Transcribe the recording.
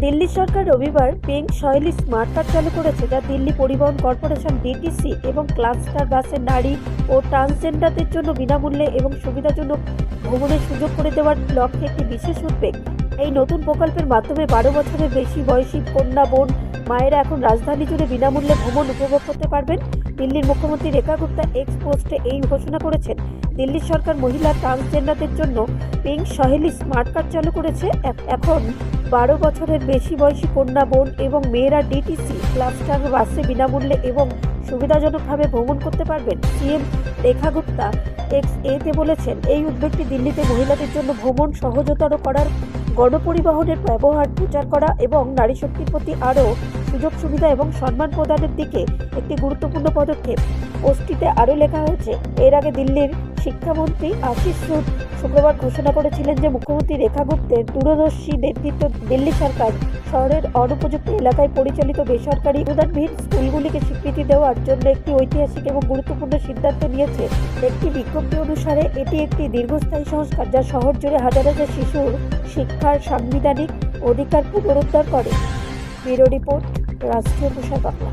দিল্লি সরকার রবিবার পিঙ্ক শৈলী smart card চালু করেছে, যা দিল্লি পরিবহন কর্পোরেশন ডিটিসি এবং ক্লাস্টার বাসে নারী ও ট্রান্সজেন্ডারদের জন্য বিনামূল্যে এবং সুবিধাজনক ভ্রমণের সুযোগ করে দেওয়ার লক্ষ্যে একটি বিশেষ উদ্যোগ। এই নতুন প্রকল্পের মাধ্যমে 12 বছরের বেশি বয়সী কন্যা বোন মায়েরা এখন রাজধানী জুড়ে বিনামূল্যে ভ্রমণ উপভোগ করতে পারবেন। দিল্লির মুখ্যমন্ত্রী রেখা গুপ্তা এক্স পোস্টে এই ঘোষণা করেছেন। দিল্লি সরকার মহিলা ট্রান্সজেন্ডারদের জন্য পিঙ্ক শৈলী স্মার্ট কার্ড চালু করেছে। এখন 12 বছরের বেশি বয়সী কন্যা বোন এবং মেয়েরা ডিটিসি ক্লাস্টার বাসে বিনামূল্যে এবং সুবিধাজনকভাবে ভ্রমণ করতে পারবেন। সিএম রেখা গুপ্তা এক্স এতে বলেছেন, এই উদ্যোগটি দিল্লিতে মহিলাদের জন্য ভ্রমণ সহজতর করার, গণপরিবহনের ব্যবহার প্রচার করা এবং নারী শক্তির প্রতি আরও সুযোগ সুবিধা এবং সম্মান প্রদানের দিকে একটি গুরুত্বপূর্ণ পদক্ষেপ। পোস্টটিতে আরও লেখা হয়েছে, এর আগে দিল্লির শিক্ষামন্ত্রী আশিস সুদ শুক্রবার ঘোষণা করেছিলেন যে মুখ্যমন্ত্রী রেখা গুপ্তের দূরদর্শী নেতৃত্ব দিল্লি সরকার শহরের অনুপযুক্ত এলাকায় পরিচালিত বেসরকারি অনুদানবিহীন স্কুলগুলিকে স্বীকৃতি দেওয়ার জন্য একটি ঐতিহাসিক এবং গুরুত্বপূর্ণ সিদ্ধান্ত নিয়েছে। একটি বিজ্ঞপ্তি অনুসারে এটি একটি দীর্ঘস্থায়ী সংস্কার যা শহর জুড়ে হাজার হাজার শিশুর শিক্ষার সাংবিধানিক অধিকার পুনরুদ্ধার করে। ব্যুরো রিপোর্ট, রাষ্ট্রীয় প্রসার বাংলা।